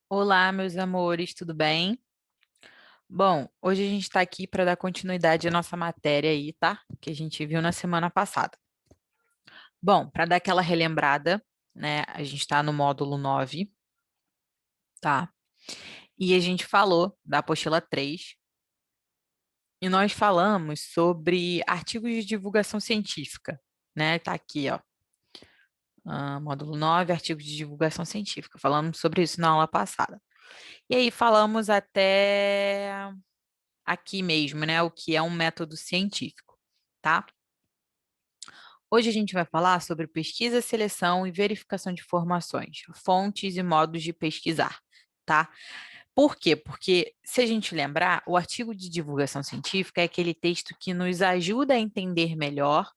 Olá, meus amores, tudo bem? Bom, hoje a gente está aqui para dar continuidade à nossa matéria aí, tá? Que a gente viu na semana passada. Bom, para dar aquela relembrada, né? A gente está no módulo 9, tá? E a gente falou da apostila 3 e nós falamos sobre artigos de divulgação científica, né? Tá aqui, ó. Módulo 9, artigos de divulgação científica. Falamos sobre isso na aula passada. E aí falamos até aqui mesmo, né? O que é um método científico, tá? Hoje a gente vai falar sobre pesquisa, seleção e verificação de informações, fontes e modos de pesquisar, tá? Por quê? Porque, se a gente lembrar, o artigo de divulgação científica é aquele texto que nos ajuda a entender melhor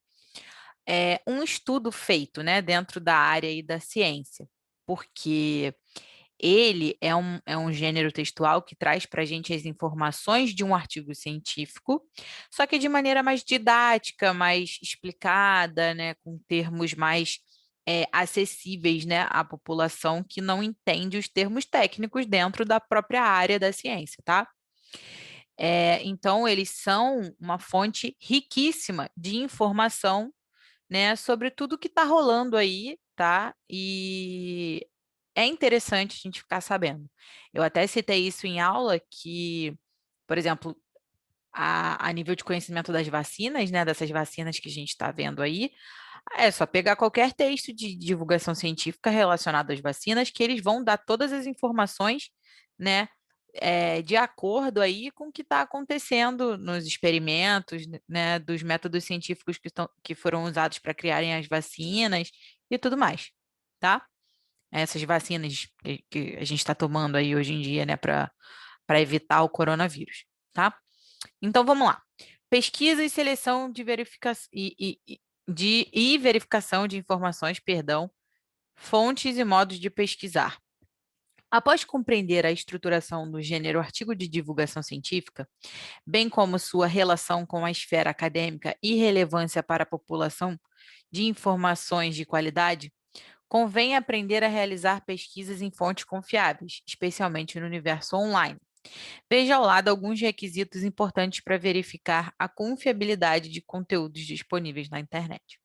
um estudo feito, né, dentro da área e da ciência. Porque ele é um gênero textual que traz para a gente as informações de um artigo científico, só que de maneira mais didática, mais explicada, né, com termos mais acessíveis, né, à população que não entende os termos técnicos dentro da própria área da ciência, tá? Então, eles são uma fonte riquíssima de informação, né, sobre tudo que está rolando aí, tá? E é interessante a gente ficar sabendo. Eu até citei isso em aula que, por exemplo, a nível de conhecimento das vacinas, né, dessas vacinas que a gente está vendo aí, é só pegar qualquer texto de divulgação científica relacionado às vacinas, que eles vão dar todas as informações, né, de acordo aí com o que está acontecendo nos experimentos, né, dos métodos científicos que foram usados para criarem as vacinas e tudo mais, tá? Essas vacinas que a gente está tomando aí hoje em dia, né, para evitar o coronavírus, tá? Então vamos lá. Pesquisa e seleção de verificação de informações, perdão, fontes e modos de pesquisar. Após compreender a estruturação do gênero artigo de divulgação científica, bem como sua relação com a esfera acadêmica e relevância para a população de informações de qualidade, convém aprender a realizar pesquisas em fontes confiáveis, especialmente no universo online. Veja ao lado alguns requisitos importantes para verificar a confiabilidade de conteúdos disponíveis na internet.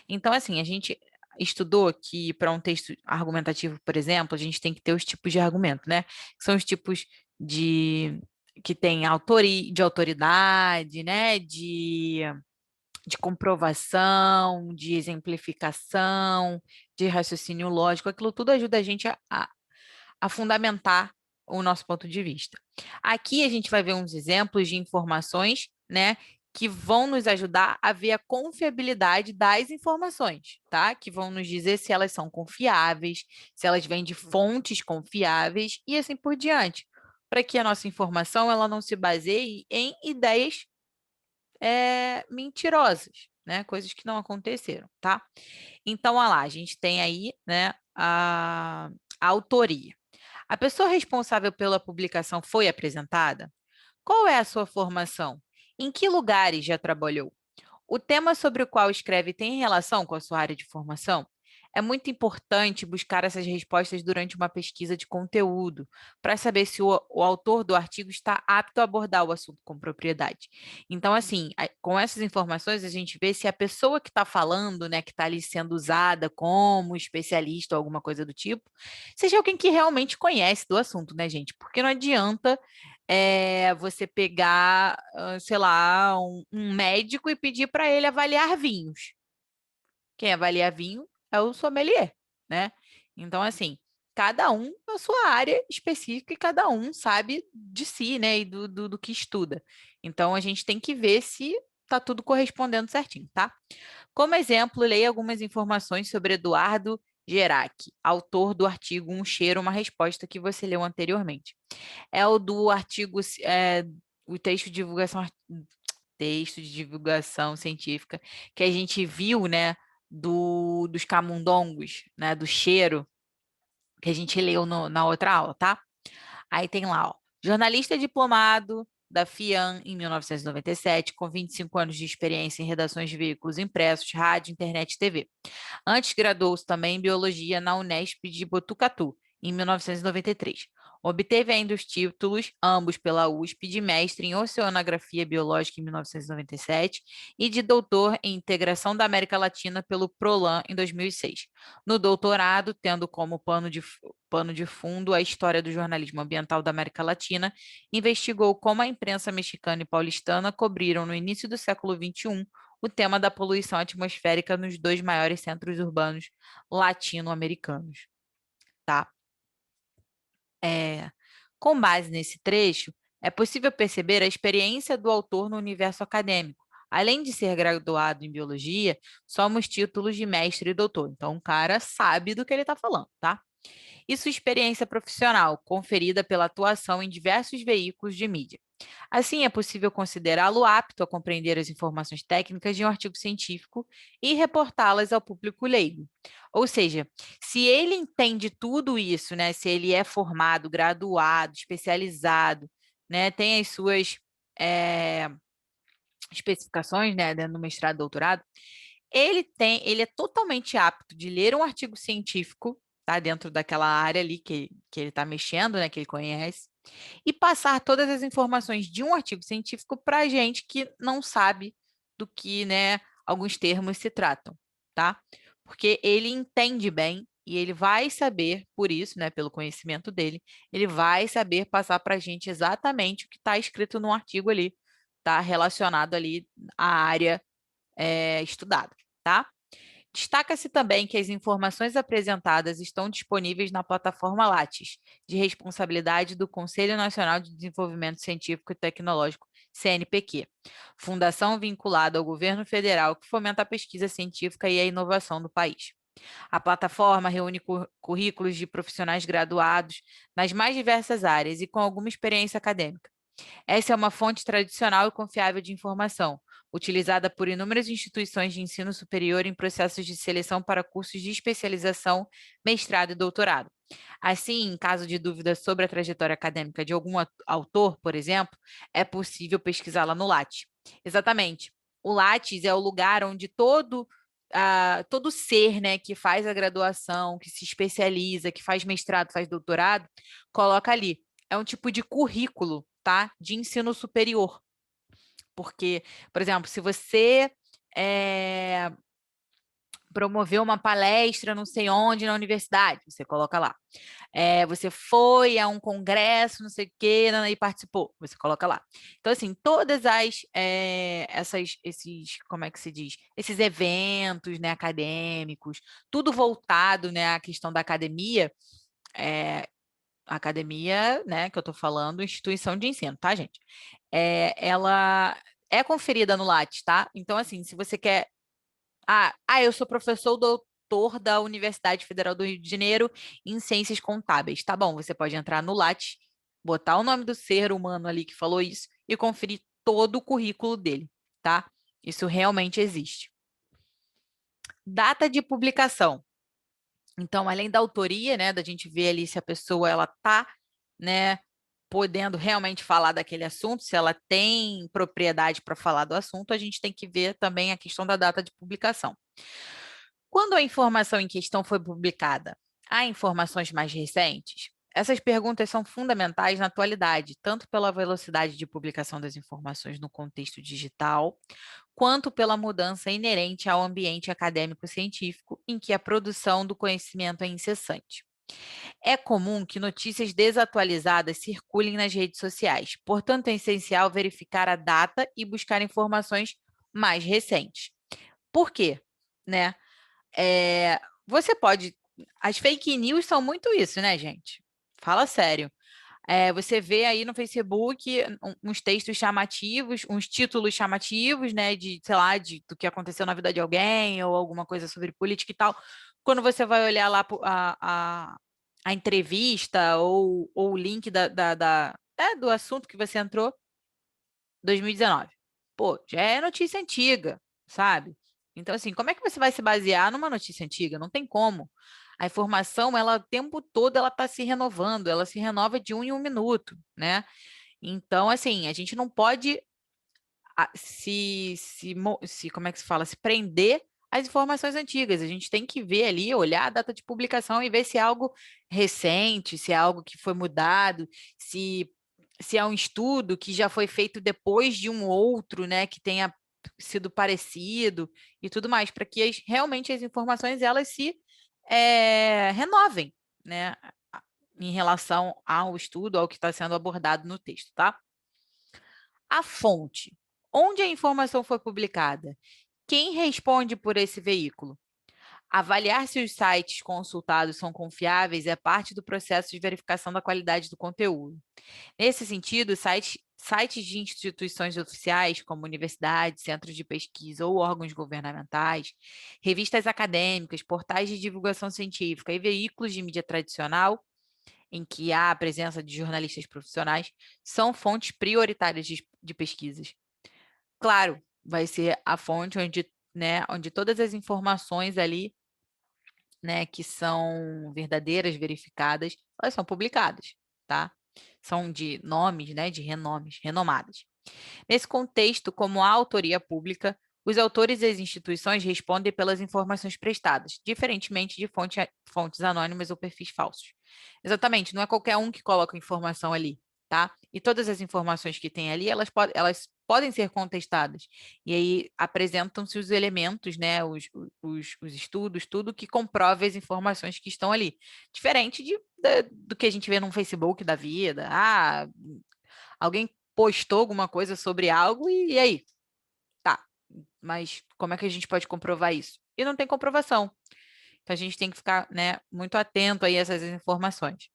Então, assim, a gente estudou que para um texto argumentativo, por exemplo, a gente tem que ter os tipos de argumento, né? Que são os tipos de que tem de autoridade, né? De comprovação, de exemplificação, de raciocínio lógico, aquilo tudo ajuda a gente a fundamentar o nosso ponto de vista. Aqui a gente vai ver uns exemplos de informações, né, que vão nos ajudar a ver a confiabilidade das informações, tá? Que vão nos dizer se elas são confiáveis, se elas vêm de fontes confiáveis e assim por diante, para que a nossa informação ela não se baseie em ideias mentirosas, né? Coisas que não aconteceram, tá? Então, olha lá, a gente tem aí, né, a autoria. A pessoa responsável pela publicação foi apresentada? Qual é a sua formação? Em que lugares já trabalhou? O tema sobre o qual escreve tem relação com a sua área de formação? É muito importante buscar essas respostas durante uma pesquisa de conteúdo, para saber se o autor do artigo está apto a abordar o assunto com propriedade. Então, assim, com essas informações, a gente vê se a pessoa que está falando, né, que está ali sendo usada como especialista ou alguma coisa do tipo, seja alguém que realmente conhece do assunto, né, gente? Porque não adianta você pegar, sei lá, um médico e pedir para ele avaliar vinhos. Quem avalia vinho é o sommelier, né? Então, assim, cada um na sua área específica e cada um sabe de si, né? E do que estuda. Então, a gente tem que ver se está tudo correspondendo certinho, tá? Como exemplo, leia algumas informações sobre Eduardo Gerac, autor do artigo Um Cheiro, uma Resposta que você leu anteriormente. É o do artigo, o texto de divulgação científica que a gente viu, né, dos camundongos, né, do cheiro, que a gente leu na outra aula, tá? Aí tem lá, ó, jornalista diplomado da FIAN em 1997, com 25 anos de experiência em redações de veículos impressos, rádio, internet e TV. Antes graduou-se também em biologia na Unesp de Botucatu em 1993. Obteve ainda os títulos, ambos pela USP, de mestre em Oceanografia Biológica em 1997 e de doutor em Integração da América Latina pelo PROLAN em 2006. No doutorado, tendo como pano de fundo a história do jornalismo ambiental da América Latina, investigou como a imprensa mexicana e paulistana cobriram no início do século XXI o tema da poluição atmosférica nos dois maiores centros urbanos latino-americanos. Tá? Com base nesse trecho, é possível perceber a experiência do autor no universo acadêmico. Além de ser graduado em biologia, somos títulos de mestre e doutor. Então, o cara sabe do que ele está falando, tá? E sua experiência profissional, conferida pela atuação em diversos veículos de mídia. Assim, é possível considerá-lo apto a compreender as informações técnicas de um artigo científico e reportá-las ao público leigo. Ou seja, se ele entende tudo isso, né, se ele é formado, graduado, especializado, né, tem as suas especificações, né, dentro do mestrado e doutorado, ele é totalmente apto de ler um artigo científico, tá, dentro daquela área ali que ele está mexendo, né, que ele conhece, e passar todas as informações de um artigo científico para a gente que não sabe do que, né, alguns termos se tratam, tá? Porque ele entende bem e ele vai saber, por isso, né, pelo conhecimento dele, ele vai saber passar para a gente exatamente o que está escrito no artigo ali, tá? Relacionado ali à área estudada, tá? Destaca-se também que as informações apresentadas estão disponíveis na plataforma Lattes, de responsabilidade do Conselho Nacional de Desenvolvimento Científico e Tecnológico, CNPq, fundação vinculada ao governo federal que fomenta a pesquisa científica e a inovação do país. A plataforma reúne currículos de profissionais graduados nas mais diversas áreas e com alguma experiência acadêmica. Essa é uma fonte tradicional e confiável de informação, utilizada por inúmeras instituições de ensino superior em processos de seleção para cursos de especialização, mestrado e doutorado. Assim, em caso de dúvida sobre a trajetória acadêmica de algum autor, por exemplo, é possível pesquisá-la no Lattes. Exatamente. O Lattes é o lugar onde todo ser, né, que faz a graduação, que se especializa, que faz mestrado, faz doutorado, coloca ali. É um tipo de currículo, tá? De ensino superior. Porque, por exemplo, se você promoveu uma palestra não sei onde na universidade, você coloca lá. Você foi a um congresso, não sei o quê, e participou, você coloca lá. Então, assim, todas como é que se diz? Esses eventos, né, acadêmicos, tudo voltado, né, à questão da academia, né, que eu estou falando, instituição de ensino, tá, gente? Ela é conferida no Lattes, tá? Então, assim, se você quer eu sou professor doutor da Universidade Federal do Rio de Janeiro em Ciências Contábeis. Tá bom, você pode entrar no Lattes, botar o nome do ser humano ali que falou isso e conferir todo o currículo dele, tá? Isso realmente existe. Data de publicação. Então, além da autoria, né, da gente ver ali se a pessoa ela tá, né, podendo realmente falar daquele assunto, se ela tem propriedade para falar do assunto, a gente tem que ver também a questão da data de publicação. Quando a informação em questão foi publicada, há informações mais recentes? Essas perguntas são fundamentais na atualidade, tanto pela velocidade de publicação das informações no contexto digital, quanto pela mudança inerente ao ambiente acadêmico-científico, em que a produção do conhecimento é incessante. É comum que notícias desatualizadas circulem nas redes sociais, portanto, é essencial verificar a data e buscar informações mais recentes. Por quê? Né? Você pode. As fake news são muito isso, né, gente? Fala sério. Você vê aí no Facebook uns textos chamativos, uns títulos chamativos, né, de, sei lá, do que aconteceu na vida de alguém ou alguma coisa sobre política e tal. Quando você vai olhar lá a entrevista ou o link do assunto que você entrou, 2019. Pô, já é notícia antiga, sabe? Então, assim, como é que você vai se basear numa notícia antiga? Não tem como. A informação, ela, o tempo todo, ela está se renovando, ela se renova de um em um minuto, né? Então, assim, a gente não pode como é que se fala? Se prender as informações antigas. A gente tem que ver ali, olhar a data de publicação e ver se é algo recente, se é algo que foi mudado, se é um estudo que já foi feito depois de um outro, né, que tenha sido parecido e tudo mais, para que realmente as informações elas se renovem, né, em relação ao estudo, ao que está sendo abordado no texto, tá? A fonte. Onde a informação foi publicada? Quem responde por esse veículo? Avaliar se os sites consultados são confiáveis é parte do processo de verificação da qualidade do conteúdo. Nesse sentido, sites de instituições oficiais, como universidades, centros de pesquisa ou órgãos governamentais, revistas acadêmicas, portais de divulgação científica e veículos de mídia tradicional, em que há a presença de jornalistas profissionais, são fontes prioritárias de pesquisas. Claro, vai ser a fonte onde todas as informações ali, né, que são verdadeiras, verificadas, elas são publicadas, tá? São de nomes, né, de renomes, renomadas. Nesse contexto, como a autoria pública, os autores e as instituições respondem pelas informações prestadas, diferentemente de fontes anônimas ou perfis falsos. Exatamente, não é qualquer um que coloca informação ali, tá? E todas as informações que tem ali, elas podem ser contestadas. E aí apresentam-se os elementos, né, os estudos, tudo que comprove as informações que estão ali. Diferente do que a gente vê no Facebook da vida. Ah, alguém postou alguma coisa sobre algo e aí? Tá, mas como é que a gente pode comprovar isso? E não tem comprovação. Então a gente tem que ficar, né, muito atento aí a essas informações.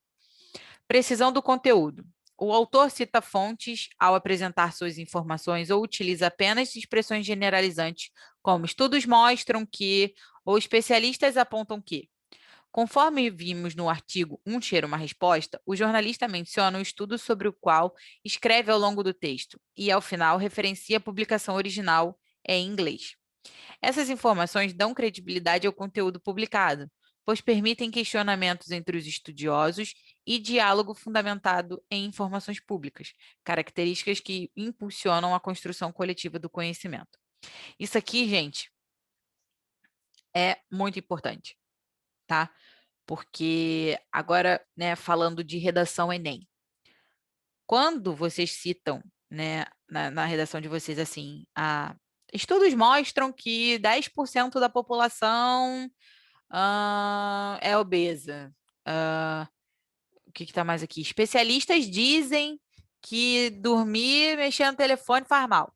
Precisão do conteúdo. O autor cita fontes ao apresentar suas informações ou utiliza apenas expressões generalizantes, como estudos mostram que, ou especialistas apontam que. Conforme vimos no artigo Um Cheiro, uma Resposta, o jornalista menciona o estudo sobre o qual escreve ao longo do texto e, ao final, referencia a publicação original em inglês. Essas informações dão credibilidade ao conteúdo publicado, pois permitem questionamentos entre os estudiosos e diálogo fundamentado em informações públicas, características que impulsionam a construção coletiva do conhecimento. Isso aqui, gente, é muito importante, tá? Porque agora, né, falando de redação Enem, quando vocês citam, né, na redação de vocês, assim, estudos mostram que 10% da população é obesa. O que está mais aqui? Especialistas dizem que dormir mexendo no telefone faz mal.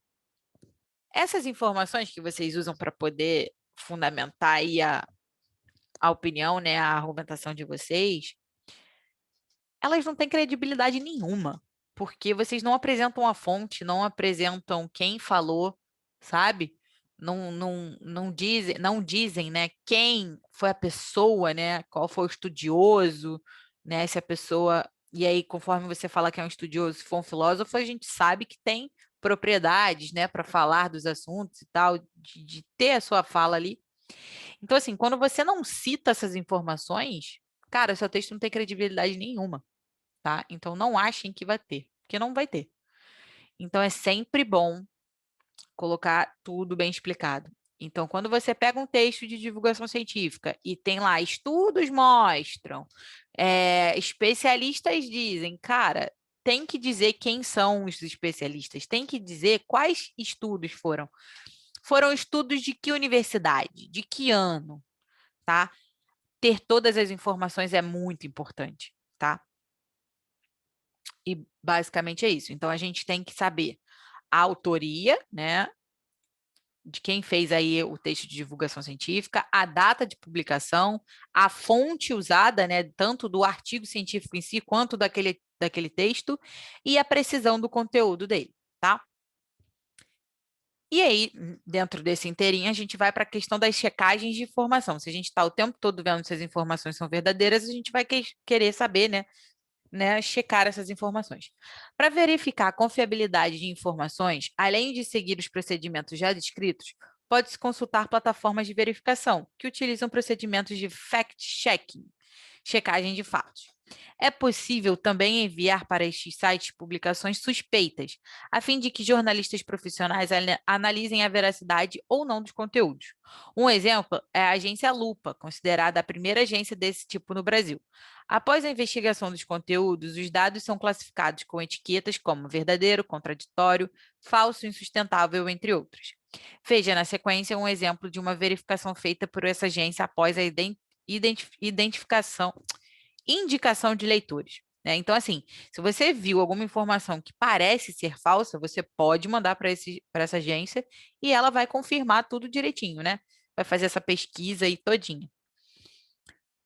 Essas informações que vocês usam para poder fundamentar aí a opinião, né, a argumentação de vocês, elas não têm credibilidade nenhuma, porque vocês não apresentam a fonte, não apresentam quem falou, sabe? Não dizem, né, quem foi a pessoa, né, qual foi o estudioso, né, se a pessoa... E aí, conforme você fala que é um estudioso, se for um filósofo, a gente sabe que tem propriedades, né, para falar dos assuntos e tal, de ter a sua fala ali. Então, assim, quando você não cita essas informações, cara, seu texto não tem credibilidade nenhuma, tá? Então, não achem que vai ter, porque não vai ter. Então, é sempre bom colocar tudo bem explicado. Então, quando você pega um texto de divulgação científica e tem lá, estudos mostram, especialistas dizem, cara, tem que dizer quem são os especialistas, tem que dizer quais estudos foram. Foram estudos de que universidade, de que ano, tá? Ter todas as informações é muito importante, tá? E basicamente é isso. Então, a gente tem que saber a autoria, né, de quem fez aí o texto de divulgação científica, a data de publicação, a fonte usada, né, tanto do artigo científico em si, quanto daquele texto, e a precisão do conteúdo dele, tá? E aí, dentro desse inteirinho, a gente vai para a questão das checagens de informação. Se a gente está o tempo todo vendo se as informações são verdadeiras, a gente vai querer saber, né, checar essas informações. Para verificar a confiabilidade de informações, além de seguir os procedimentos já descritos, pode-se consultar plataformas de verificação, que utilizam procedimentos de fact-checking, checagem de fatos. É possível também enviar para estes sites publicações suspeitas, a fim de que jornalistas profissionais analisem a veracidade ou não dos conteúdos. Um exemplo é a agência Lupa, considerada a primeira agência desse tipo no Brasil. Após a investigação dos conteúdos, os dados são classificados com etiquetas como verdadeiro, contraditório, falso, insustentável, entre outros. Veja na sequência um exemplo de uma verificação feita por essa agência após a identificação indicação de leitores. Né? Então, assim, se você viu alguma informação que parece ser falsa, você pode mandar para essa agência e ela vai confirmar tudo direitinho, né? Vai fazer essa pesquisa aí todinha.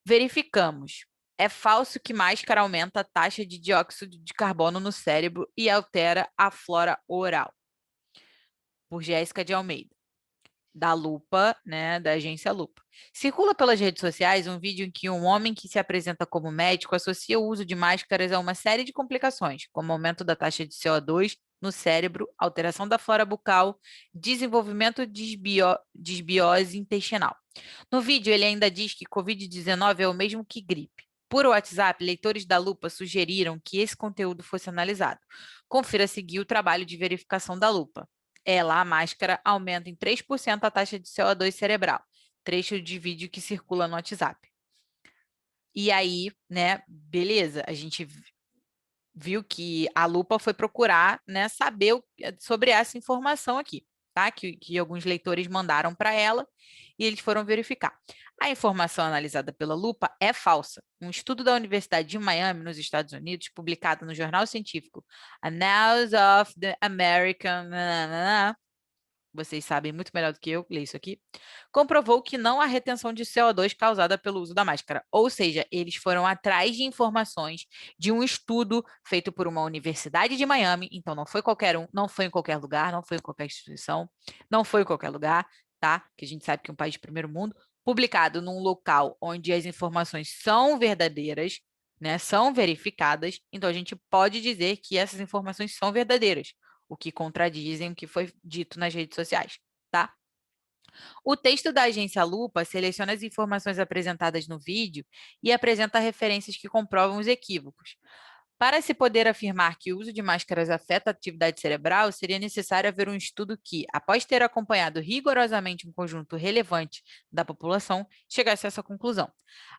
Verificamos. É falso que máscara aumenta a taxa de dióxido de carbono no cérebro e altera a flora oral. Por Jéssica de Almeida, da Lupa, né, da agência Lupa. Circula pelas redes sociais um vídeo em que um homem que se apresenta como médico associa o uso de máscaras a uma série de complicações, como aumento da taxa de CO2 no cérebro, alteração da flora bucal, desenvolvimento de desbiose intestinal. No vídeo, ele ainda diz que Covid-19 é o mesmo que gripe. Por WhatsApp, leitores da Lupa sugeriram que esse conteúdo fosse analisado. Confira a seguir o trabalho de verificação da Lupa. Ela, a máscara, aumenta em 3% a taxa de CO2 cerebral. Trecho de vídeo que circula no WhatsApp. E aí, né, beleza, a gente viu que a Lupa foi procurar, né, saber sobre essa informação aqui, tá? Que alguns leitores mandaram para ela e eles foram verificar. A informação analisada pela Lupa é falsa. Um estudo da Universidade de Miami, nos Estados Unidos, publicado no jornal científico Annals of the American vocês sabem muito melhor do que eu ler isso aqui, comprovou que não há retenção de CO2 causada pelo uso da máscara. Ou seja, eles foram atrás de informações de um estudo feito por uma universidade de Miami, então não foi qualquer um, não foi em qualquer lugar, não foi em qualquer instituição, não foi em qualquer lugar, tá? Que a gente sabe que é um país de primeiro mundo, publicado num local onde as informações são verdadeiras, né, são verificadas, então a gente pode dizer que essas informações são verdadeiras, o que contradizem o que foi dito nas redes sociais, tá? O texto da agência Lupa seleciona as informações apresentadas no vídeo e apresenta referências que comprovam os equívocos. Para se poder afirmar que o uso de máscaras afeta a atividade cerebral, seria necessário haver um estudo que, após ter acompanhado rigorosamente um conjunto relevante da população, chegasse a essa conclusão.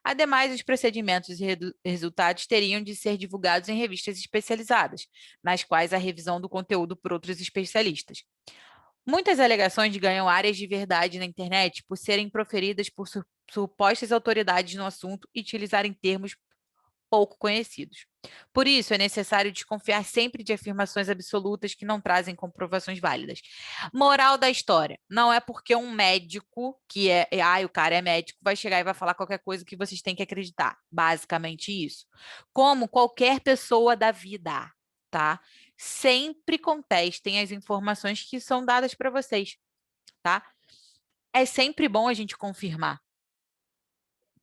Ademais, os procedimentos e resultados teriam de ser divulgados em revistas especializadas, nas quais há revisão do conteúdo por outros especialistas. Muitas alegações ganham áreas de verdade na internet por serem proferidas por supostas autoridades no assunto e utilizarem termos pouco conhecidos. Por isso, é necessário desconfiar sempre de afirmações absolutas que não trazem comprovações válidas. Moral da história: não é porque um médico, que o cara é médico, vai chegar e vai falar qualquer coisa que vocês têm que acreditar. Basicamente isso. Como qualquer pessoa da vida, tá? Sempre contestem as informações que são dadas para vocês, tá? É sempre bom a gente confirmar.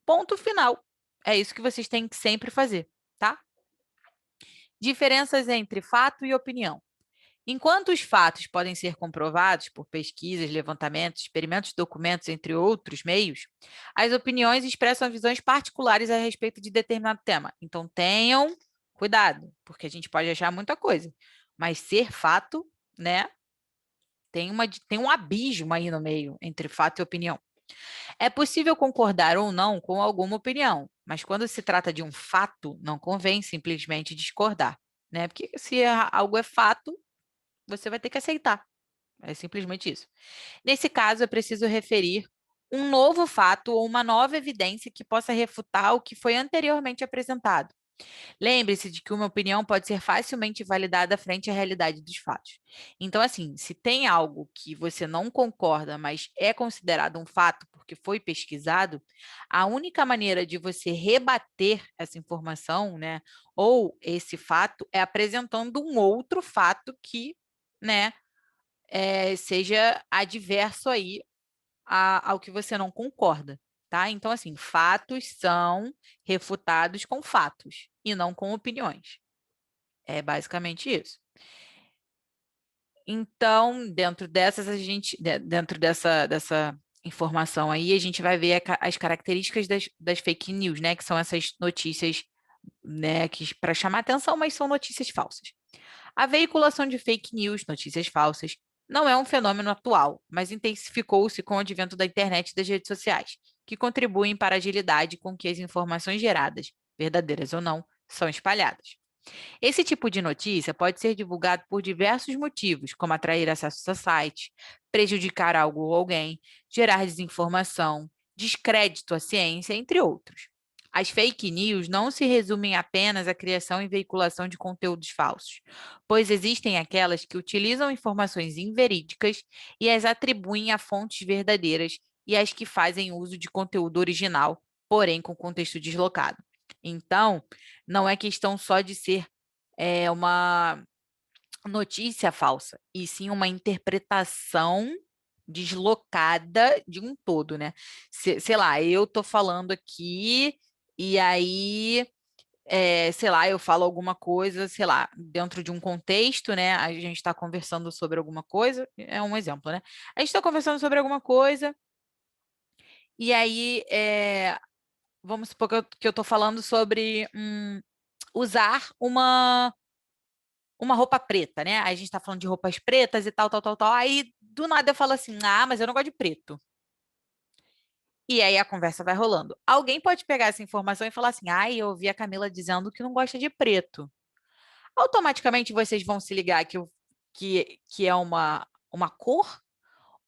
Ponto final. É isso que vocês têm que sempre fazer, tá? Diferenças entre fato e opinião. Enquanto os fatos podem ser comprovados por pesquisas, levantamentos, experimentos, documentos, entre outros meios, as opiniões expressam visões particulares a respeito de determinado tema. Então, tenham cuidado, porque a gente pode achar muita coisa, mas ser fato, né, tem um abismo aí no meio entre fato e opinião. É possível concordar ou não com alguma opinião, mas quando se trata de um fato, não convém simplesmente discordar, né? Porque se algo é fato, você vai ter que aceitar. É simplesmente isso. Nesse caso, é preciso referir um novo fato ou uma nova evidência que possa refutar o que foi anteriormente apresentado. Lembre-se de que uma opinião pode ser facilmente validada frente à realidade dos fatos. Então, assim, se tem algo que você não concorda, mas é considerado um fato porque foi pesquisado, a única maneira de você rebater essa informação, né, ou esse fato, é apresentando um outro fato que, né, seja adverso aí ao que você não concorda, tá? Então, assim, fatos são refutados com fatos e não com opiniões. É basicamente isso. Então, dentro dessas, dentro dessa informação aí, a gente vai ver as características das fake news, né? Que são essas notícias né, para chamar atenção, mas são notícias falsas. A veiculação de fake news, notícias falsas, não é um fenômeno atual, mas intensificou-se com o advento da internet e das redes sociais, que contribuem para a agilidade com que as informações geradas, verdadeiras ou não, são espalhadas. Esse tipo de notícia pode ser divulgado por diversos motivos, como atrair acesso a sites, prejudicar algo ou alguém, gerar desinformação, descrédito à ciência, entre outros. As fake news não se resumem apenas à criação e veiculação de conteúdos falsos, pois existem aquelas que utilizam informações inverídicas e as atribuem a fontes verdadeiras e as que fazem uso de conteúdo original, porém com contexto deslocado. Então, não é questão só de ser uma notícia falsa, e sim uma interpretação deslocada de um todo, né? Sei lá, eu tô falando aqui e aí, sei lá, eu falo alguma coisa, sei lá, dentro de um contexto, né? A gente está conversando sobre alguma coisa, é um exemplo, né? A gente está conversando sobre alguma coisa e aí, vamos supor que eu estou falando sobre usar uma roupa preta, né? Aí a gente tá falando de roupas pretas e tal, tal, tal, tal. Aí do nada eu falo assim: ah, mas eu não gosto de preto. E aí a conversa vai rolando. Alguém pode pegar essa informação e falar assim: ai, eu ouvi a Camila dizendo que não gosta de preto. Automaticamente vocês vão se ligar que é uma cor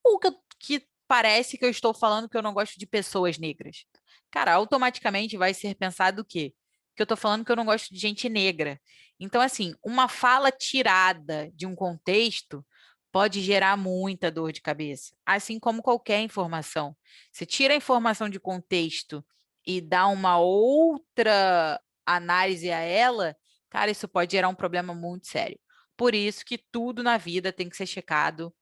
ou que parece que eu estou falando que eu não gosto de pessoas negras? Cara, automaticamente vai ser pensado o quê? Que eu estou falando que eu não gosto de gente negra. Então, assim, uma fala tirada de um contexto pode gerar muita dor de cabeça, assim como qualquer informação. Você tira a informação de contexto e dá uma outra análise a ela, cara, isso pode gerar um problema muito sério. Por isso que tudo na vida tem que ser checado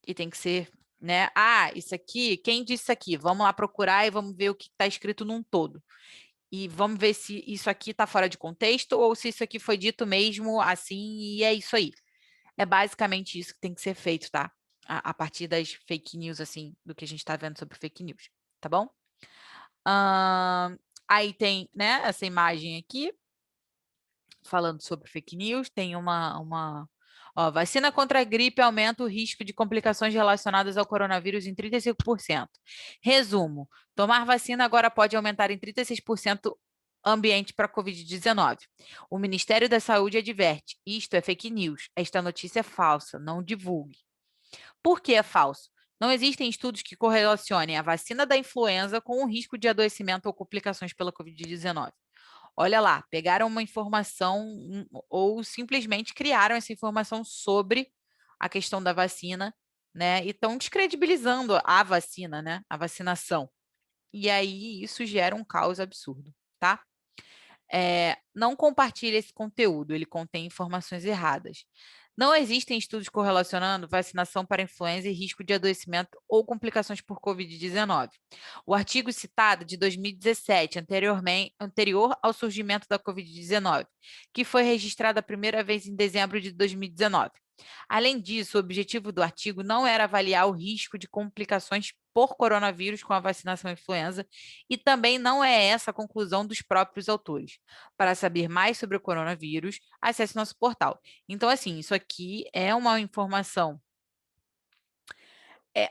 e tem que ser, né? Ah, isso aqui, quem disse isso aqui? Vamos lá procurar e vamos ver o que está escrito num todo. E vamos ver se isso aqui está fora de contexto ou se isso aqui foi dito mesmo assim e é isso aí. É basicamente isso que tem que ser feito, tá? A partir das fake news, assim, do que a gente está vendo sobre fake news, tá bom? Aí tem, né, essa imagem aqui, falando sobre fake news, tem ó, vacina contra a gripe aumenta o risco de complicações relacionadas ao coronavírus em 35%. Resumo, tomar vacina agora pode aumentar em 36% ambiente para Covid-19. O Ministério da Saúde adverte, isto é fake news, esta notícia é falsa, não divulgue. Por que é falso? Não existem estudos que correlacionem a vacina da influenza com o risco de adoecimento ou complicações pela Covid-19. Olha lá, pegaram uma informação ou simplesmente criaram essa informação sobre a questão da vacina, né? E estão descredibilizando a vacina, né? A vacinação. E aí isso gera um caos absurdo, tá? Não compartilhe esse conteúdo, ele contém informações erradas. Não existem estudos correlacionando vacinação para influenza e risco de adoecimento ou complicações por Covid-19. O artigo citado de 2017, anterior ao surgimento da Covid-19, que foi registrado a primeira vez em dezembro de 2019. Além disso, o objetivo do artigo não era avaliar o risco de complicações por coronavírus com a vacinação influenza e também não é essa a conclusão dos próprios autores. Para saber mais sobre o coronavírus, acesse nosso portal. Então, assim, isso aqui é uma informação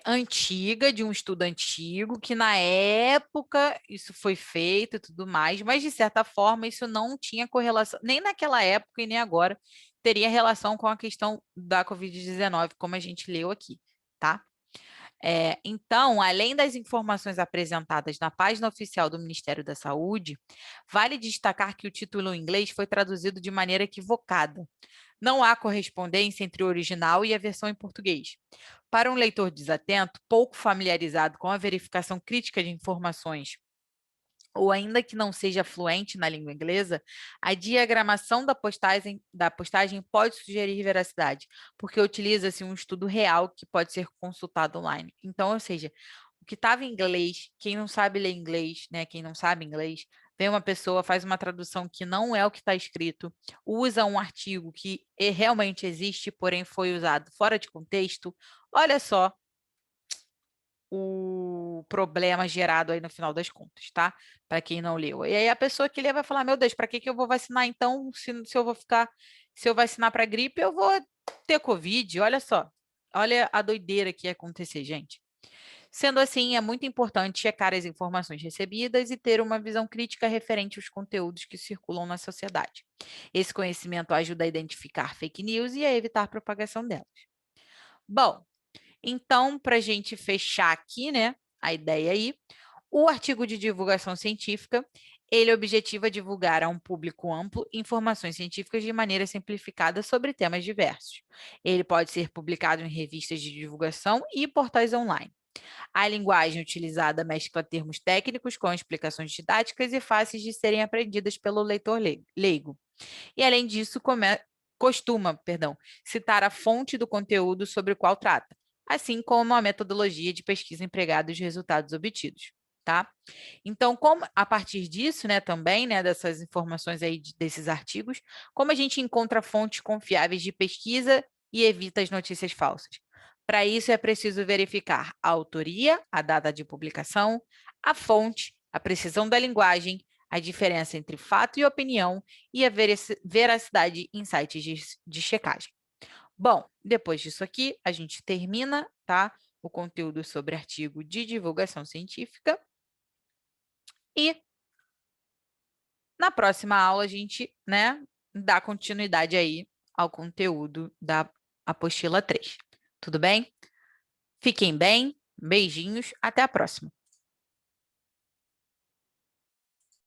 antiga, de um estudo antigo, que na época isso foi feito e tudo mais, mas de certa forma isso não tinha correlação, nem naquela época e nem agora teria relação com a questão da Covid-19, como a gente leu aqui, tá? Então, além das informações apresentadas na página oficial do Ministério da Saúde, vale destacar que o título em inglês foi traduzido de maneira equivocada. Não há correspondência entre o original e a versão em português. Para um leitor desatento, pouco familiarizado com a verificação crítica de informações, ou ainda que não seja fluente na língua inglesa, a diagramação da postagem pode sugerir veracidade, porque utiliza-se um estudo real que pode ser consultado online. Então, ou seja, o que estava em inglês, quem não sabe ler inglês, né, quem não sabe inglês, vem uma pessoa, faz uma tradução que não é o que está escrito, usa um artigo que realmente existe, porém foi usado fora de contexto, olha só, o problema gerado aí no final das contas, tá? Para quem não leu. E aí a pessoa que lê vai falar, meu Deus, para que eu vou vacinar então? Se eu vacinar para gripe, eu vou ter Covid. Olha só, olha a doideira que ia acontecer, gente. Sendo assim, é muito importante checar as informações recebidas e ter uma visão crítica referente aos conteúdos que circulam na sociedade. Esse conhecimento ajuda a identificar fake news e a evitar a propagação delas. Bom, então, para a gente fechar aqui, né, a ideia aí, o artigo de divulgação científica, ele objetiva divulgar a um público amplo informações científicas de maneira simplificada sobre temas diversos. Ele pode ser publicado em revistas de divulgação e portais online. A linguagem utilizada mescla termos técnicos com explicações didáticas e fáceis de serem aprendidas pelo leitor leigo. E, além disso, costuma citar a fonte do conteúdo sobre o qual trata, assim como a metodologia de pesquisa empregada e os resultados obtidos. Tá? Então, como a partir disso, né, também, né, dessas informações aí desses artigos, como a gente encontra fontes confiáveis de pesquisa e evita as notícias falsas? Para isso é preciso verificar a autoria, a data de publicação, a fonte, a precisão da linguagem, a diferença entre fato e opinião e a veracidade em sites de checagem. Bom, depois disso aqui, a gente termina, tá? O conteúdo sobre artigo de divulgação científica. E na próxima aula a gente, né, dá continuidade aí ao conteúdo da apostila 3. Tudo bem? Fiquem bem, beijinhos, até a próxima.